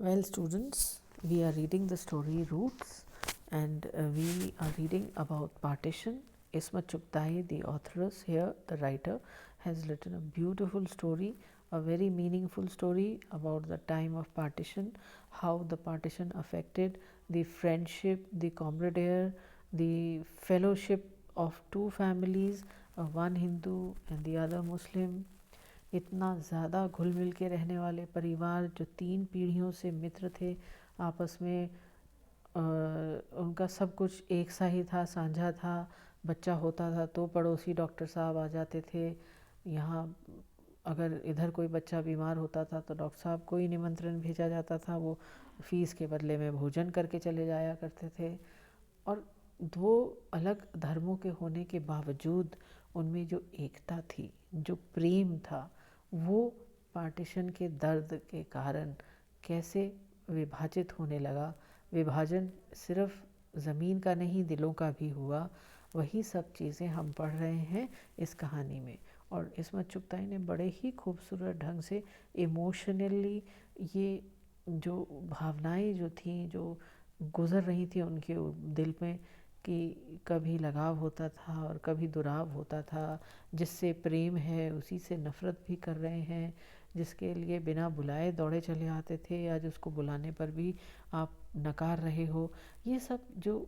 Well, students, we are reading the story Roots, and we are reading about partition. Ismat Chugtai, the authoress here, the writer, has written a beautiful story, a very meaningful story about the time of partition, how the partition affected the friendship, the camaraderie, the fellowship of two families, one Hindu and the other Muslim. इतना ज़्यादा घुल मिल के रहने वाले परिवार जो 3 पीढ़ियों से मित्र थे आपस में, उनका सब कुछ एक सा ही था, साझा था। बच्चा होता था तो पड़ोसी डॉक्टर साहब आ जाते थे यहाँ। अगर इधर कोई बच्चा बीमार होता था तो डॉक्टर साहब को ही निमंत्रण भेजा जाता था, वो फ़ीस के बदले में भोजन करके चले जाया करते थे। और 2 अलग धर्मों के होने के बावजूद उनमें जो एकता थी, जो प्रेम था, वो पार्टीशन के दर्द के कारण कैसे विभाजित होने लगा। विभाजन सिर्फ ज़मीन का नहीं, दिलों का भी हुआ। वही सब चीज़ें हम पढ़ रहे हैं इस कहानी में। और इसमत चुगताई ने बड़े ही खूबसूरत ढंग से इमोशनली ये जो भावनाएं जो थी, जो गुज़र रही थी उनके दिल में, कि कभी लगाव होता था और कभी दुराव होता था। जिससे प्रेम है उसी से नफ़रत भी कर रहे हैं, जिसके लिए बिना बुलाए दौड़े चले आते थे, आज उसको बुलाने पर भी आप नकार रहे हो। ये सब जो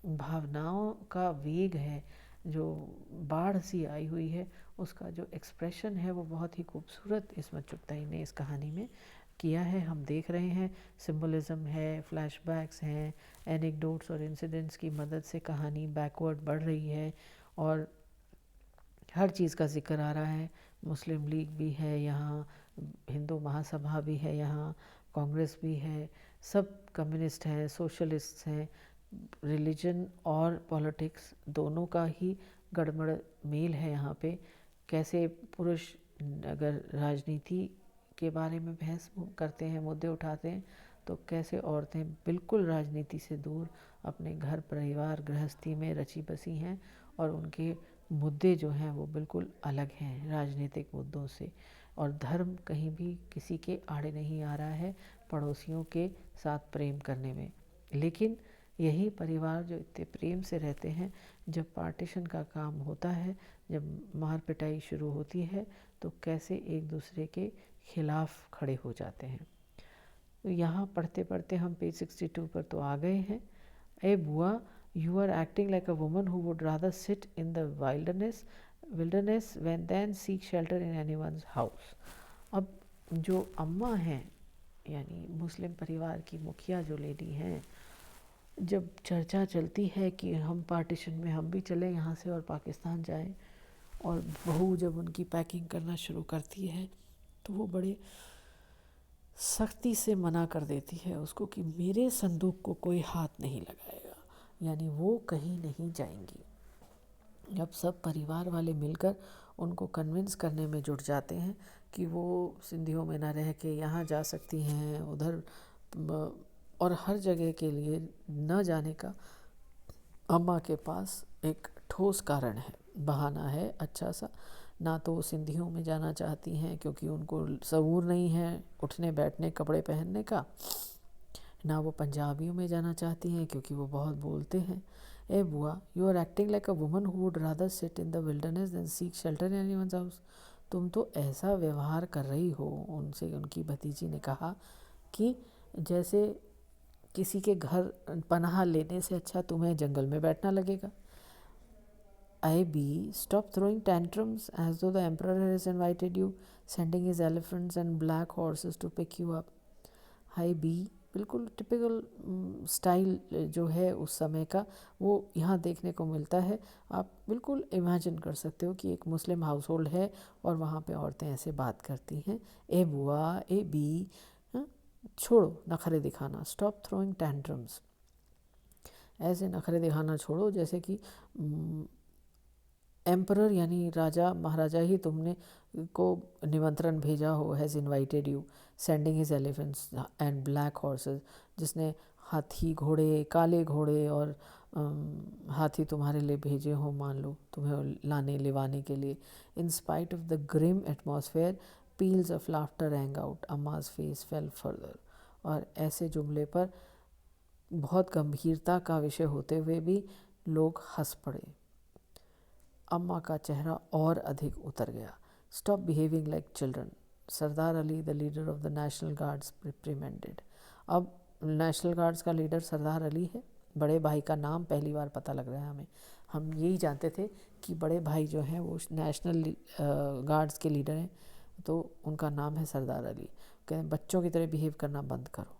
भावनाओं का वेग है, जो बाढ़ सी आई हुई है, उसका जो एक्सप्रेशन है वो बहुत ही खूबसूरत इसमत चुगताई ने इस कहानी में किया है। हम देख रहे हैं सिंबलिज़म है, फ्लैशबैक्स हैं, एनेक्डोट्स और इंसिडेंट्स की मदद से कहानी बैकवर्ड बढ़ रही है और हर चीज़ का ज़िक्र आ रहा है। मुस्लिम लीग भी है यहाँ, हिंदू महासभा भी है यहाँ, कांग्रेस भी है, सब कम्युनिस्ट हैं, सोशलिस्ट हैं। रिलीजन और पॉलिटिक्स दोनों का ही गड़बड़ मेल है यहाँ पे। कैसे पुरुष अगर राजनीति के बारे में बहस करते हैं, मुद्दे उठाते हैं, तो कैसे औरतें बिल्कुल राजनीति से दूर अपने घर परिवार गृहस्थी में रची बसी हैं और उनके मुद्दे जो हैं वो बिल्कुल अलग हैं राजनीतिक मुद्दों से। और धर्म कहीं भी किसी के आड़े नहीं आ रहा है पड़ोसियों के साथ प्रेम करने में। लेकिन यही परिवार जो इतने प्रेम से रहते हैं, जब पार्टीशन का काम होता है, जब मार पिटाई शुरू होती है, तो कैसे एक दूसरे के खिलाफ खड़े हो जाते हैं। तो यहाँ पढ़ते पढ़ते हम पेज 62 पर तो आ गए हैं। ए बुआ, you are acting like a woman who would rather sit in the wilderness when than seek shelter in anyone's house. अब जो अम्मा हैं, यानी मुस्लिम परिवार की मुखिया जो लेडी हैं, जब चर्चा चलती है कि हम पार्टीशन में हम भी चलें यहाँ से और पाकिस्तान जाएं, और बहू जब उनकी पैकिंग करना शुरू करती है तो वो बड़े सख्ती से मना कर देती है उसको कि मेरे संदूक को कोई हाथ नहीं लगाएगा, यानी वो कहीं नहीं जाएंगी। अब सब परिवार वाले मिलकर उनको कन्विंस करने में जुट जाते हैं कि वो सिंधियों में ना रह के यहाँ जा सकती हैं, उधर, और हर जगह के लिए न जाने का अम्मा के पास एक ठोस कारण है, बहाना है अच्छा सा। ना तो वो सिंधियों में जाना चाहती हैं क्योंकि उनको शऊर नहीं है उठने बैठने कपड़े पहनने का, ना वो पंजाबियों में जाना चाहती हैं क्योंकि वो बहुत बोलते हैं। ए बुआ, you are acting like a woman who would rather sit in the wilderness than seek shelter in anyone's house. तुम तो ऐसा व्यवहार कर रही हो उनसे, उनकी भतीजी ने कहा, कि जैसे किसी के घर पनाह लेने से अच्छा तुम्हें जंगल में बैठना लगेगा। I B, stop throwing tantrums as though the emperor has invited you, sending his elephants and black horses to pick you up. Hi बी, बिल्कुल टिपिकल स्टाइल जो है उस समय का वो यहाँ देखने को मिलता है। आप बिल्कुल इमेजिन कर सकते हो कि एक मुस्लिम हाउस होल्ड है और वहाँ पे औरतें ऐसे बात करती हैं। ए बुआ, ए बी, छोड़ो नखरे दिखाना, स्टॉप थ्रोइंग टैंट्रम्स। ऐसे नखरे दिखाना छोड़ो जैसे कि एम्परर यानी राजा महाराजा ही तुमने को निमंत्रण भेजा हो, has invited you, sending his elephants and black horses, जिसने हाथी घोड़े, काले घोड़े और हाथी तुम्हारे लिए भेजे हो, मान लो तुम्हें लाने लिवाने के लिए। In spite of the grim atmosphere, peals of laughter rang out. Amma's face fell further. और ऐसे जुमले पर बहुत गंभीरता का विषय होते हुए भी लोग हंस पड़े। अम्मा का चेहरा और अधिक उतर गया। Stop behaving like children, Sardar Ali the leader of the national guards reprimanded. अब नेशनल गार्ड्स का लीडर सरदार अली है। बड़े भाई का नाम पहली बार पता लग रहा है हमें। हम यही जानते थे कि बड़े भाई जो हैं वो नेशनल गार्ड्स के लीडर हैं, तो उनका नाम है सरदार अली। कहते हैं बच्चों की तरह बिहेव करना बंद करो।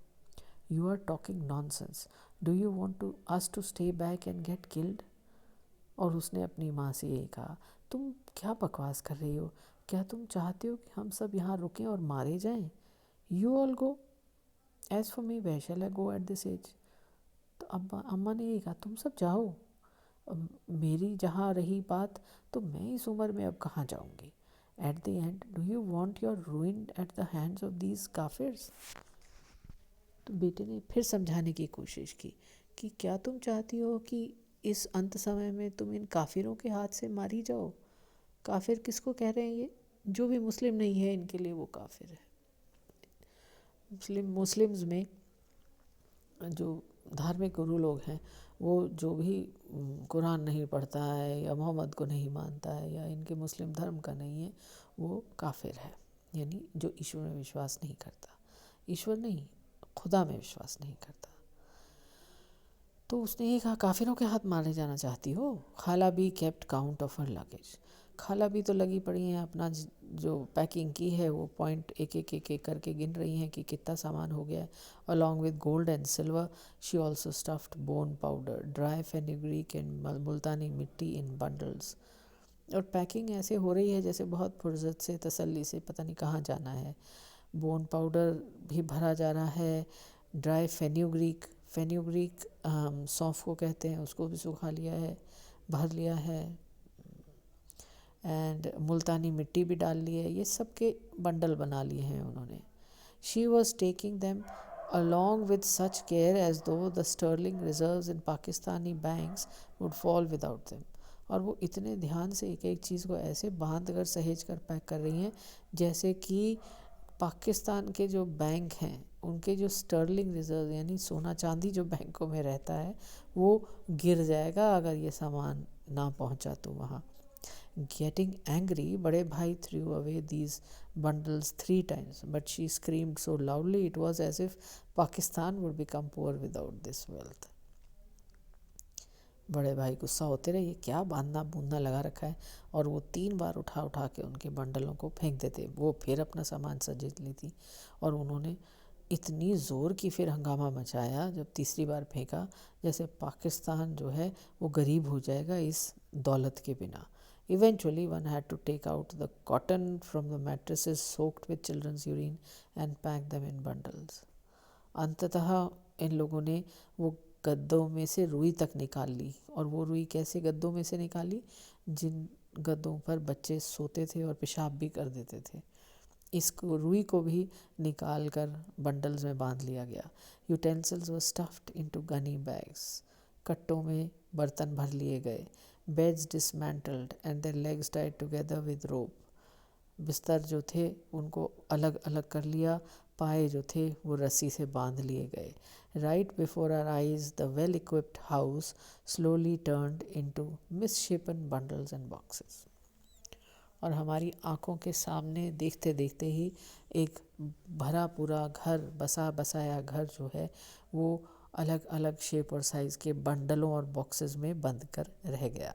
You are talking nonsense, do you want to us to stay back and get killed. और उसने अपनी माँ से यही कहा, तुम क्या बकवास कर रही हो, क्या तुम चाहते हो कि हम सब यहाँ रुकें और मारे जाएं? You all go, as for me where shall I go at this age. तो अम्मा ने यही कहा, तुम सब जाओ, मेरी जहाँ रही बात, तो मैं इस उम्र में अब कहाँ जाऊँगी। At the end do you want your ruin at the hands of these kafirs. तो बेटे ने फिर समझाने की कोशिश की कि क्या तुम चाहती हो कि इस अंत समय में तुम इन काफिरों के हाथ से मारी जाओ। काफिर किसको कह रहे हैं? ये जो भी मुस्लिम नहीं है इनके लिए वो काफिर है। मुस्लिम्स में जो धार्मिक गुरु लोग हैं वो जो भी कुरान नहीं पढ़ता है या मोहम्मद को नहीं मानता है या इनके मुस्लिम धर्म का नहीं है, वो काफिर है, यानी जो ईश्वर में विश्वास नहीं करता। ईश्वर नहीं, खुदा में विश्वास नहीं करता। तो उसने ये कहा, काफिरों के हाथ मारे जाना चाहती हो? खाला भी kept count of her luggage. खाला भी तो लगी पड़ी हैं अपना जो पैकिंग की है वो पॉइंट एक एक एक एक करके गिन रही हैं कि कितना सामान हो गया है। Along with gold and silver she also stuffed bone powder, dry fenugreek and multani mitti in bundles. और पैकिंग ऐसे हो रही है जैसे बहुत फुर्सत से, तसल्ली से, पता नहीं कहाँ जाना है। बोन पाउडर भी भरा जा रहा है, ड्राई फेनुग्रीक, फेनुग्रीक सौंफ को कहते हैं, उसको भी सुखा लिया है, भर लिया है, एंड मुल्तानी मिट्टी भी डाल ली है। ये सब के बंडल बना लिए हैं उन्होंने। She was taking them along with such care as though the sterling reserves in Pakistani banks would fall without them। और वो इतने ध्यान से एक एक चीज़ को ऐसे बांध कर सहेज कर पैक कर रही हैं जैसे कि पाकिस्तान के जो बैंक हैं उनके जो स्टर्लिंग रिजर्व यानी सोना चांदी जो बैंकों में रहता है वो गिर जाएगा अगर ये सामान ना पहुंचा तो वहाँ। Getting angry, बड़े भाई threw away these bundles 3 times, but she screamed so loudly it was as if Pakistan would become poor without this wealth। बड़े भाई गुस्सा होते रहे, ये क्या बांधना बूंदना लगा रखा है, और वो 3 बार उठा उठा के उनके बंडलों को फेंक देते। वो फिर अपना सामान सजेज ली थी और उन्होंने इतनी ज़ोर की फिर हंगामा मचाया जब तीसरी बार फेंका जैसे पाकिस्तान जो है वो गरीब हो जाएगा इस दौलत के बिना। Eventually one had to take out the cotton from the mattresses soaked with children's urine and pack them in bundles। अंततः इन लोगों ने वो गद्दों में से रुई तक निकाल ली। और वो रुई कैसे गद्दों में से निकाली? जिन गद्दों पर बच्चे सोते थे और पेशाब भी कर देते थे, इस रुई को भी निकाल कर बंडल्स में बांध लिया गया। Utensils were stuffed into gunny bags, कट्टों में बर्तन भर लिए गए। Beds dismantled and their legs tied together with rope, बिस्तर जो थे उनको अलग अलग कर लिया, पाए जो थे वो रस्सी से बांध लिए गए। Right before our eyes the well equipped house slowly turned into misshapen bundles and boxes. और हमारी आँखों के सामने देखते देखते ही एक भरा पूरा घर, बसा बसाया घर जो है वो अलग अलग शेप और साइज़ के बंडलों और बॉक्सेस में बंद कर रह गया।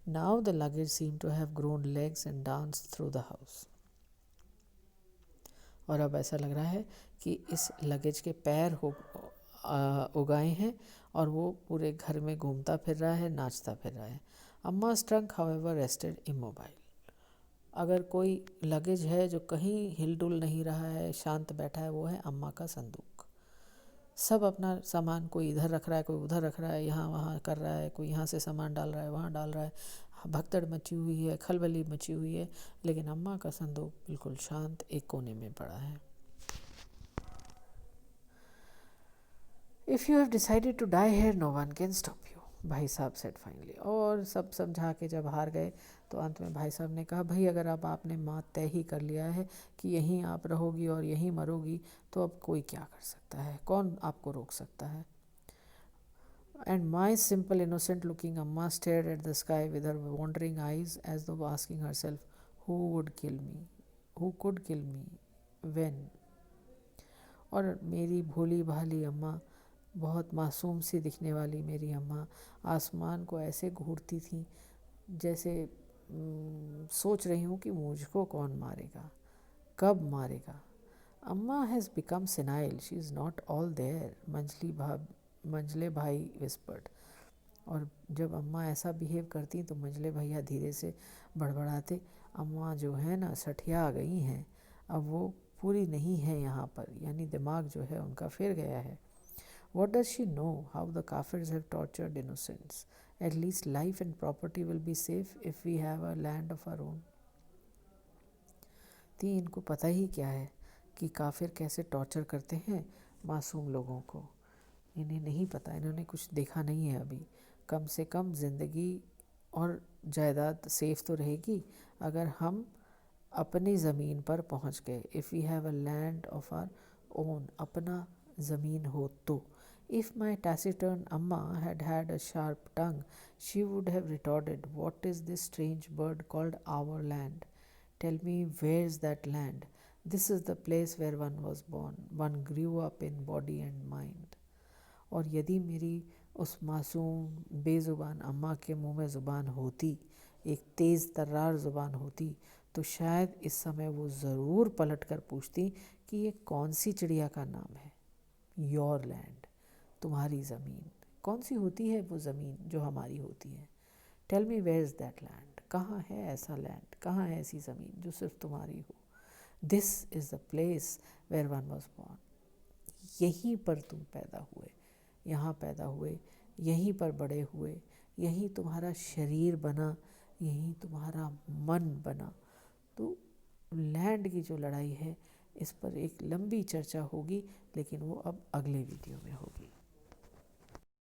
Now the luggage seem to have grown legs and dance through the house. और अब ऐसा लग रहा है कि इस लगेज के पैर उगाए हैं और वो पूरे घर में घूमता फिर रहा है, नाचता फिर रहा है। अम्मा's trunk however rested immobile। अगर कोई लगेज है जो कहीं हिलडुल नहीं रहा है, शांत बैठा है, वो है अम्मा का संदूक। सब अपना सामान कोई इधर रख रहा है, कोई उधर रख रहा है, यहाँ वहाँ कर रहा है, कोई यहाँ से सामान डाल रहा है, वहाँ डाल रहा है, भगदड़ मची हुई है, खलबली मची हुई है, लेकिन अम्मा का संदूक बिल्कुल शांत एक कोने में पड़ा है। If you have decided to die here, no one can stop you। भाई साहब सेड फाइनली, और सब समझा के जब हार गए तो अंत में भाई साहब ने कहा, भाई अगर अब आपने माँ तय ही कर लिया है कि यहीं आप रहोगी और यहीं मरोगी, तो अब कोई क्या कर सकता है, कौन आपको रोक सकता है। And my simple innocent looking Amma stared at the sky with her wandering eyes as though asking herself, who would kill me, who could kill me, when। और मेरी भोली भाली अम्मा, बहुत मासूम सी दिखने वाली मेरी अम्मा, आसमान को ऐसे घूरती थी जैसे सोच रही हूँ कि मुझको कौन मारेगा, कब मारेगा। Amma has become senile, she is not all there, Manjhle Bhai whispered. और जब अम्मा ऐसा बिहेव करती तो मंजले भैया धीरे से बड़बड़ाते, अम्मा जो है ना सठिया गई हैं, अब वो पूरी नहीं है यहाँ पर, यानी दिमाग जो है उनका फिर गया है। What does she know how the Kafirs have tortured innocents? At least life and property will be safe if we have a land of our own. थी इनको पता ही क्या है कि काफिर कैसे टॉर्चर करते हैं मासूम लोगों को, इन्हें नहीं पता, इन्होंने कुछ देखा नहीं है अभी। कम से कम ज़िंदगी और जायदाद सेफ तो रहेगी अगर हम अपनी ज़मीन पर पहुंच गए। If we have a land of our own, अपना ज़मीन हो तो। If my taciturn Amma had had a sharp tongue, she would have retorted, what is this strange bird called our land? Tell me, where's that land? This is the place where one was born, one grew up in body and mind. और यदि मेरी उस मासूम बेज़ुबान अम्मा के मुंह में ज़ुबान होती, एक तेज़ तर्रार ज़ुबान होती, तो शायद इस समय वो ज़रूर पलट कर पूछती कि ये कौन सी चिड़िया का नाम है। योर लैंड, तुम्हारी ज़मीन। कौन सी होती है वो ज़मीन जो हमारी होती है। Tell me where is that land, कहाँ है ऐसा लैंड, कहाँ है ऐसी ज़मीन जो सिर्फ तुम्हारी हो। This is the place where one was born, यहीं पर तुम पैदा हुए, यहाँ पैदा हुए, यहीं पर बड़े हुए, यहीं तुम्हारा शरीर बना, यहीं तुम्हारा मन बना। तो लैंड की जो लड़ाई है इस पर एक लंबी चर्चा होगी, लेकिन वो अब अगले वीडियो में होगी।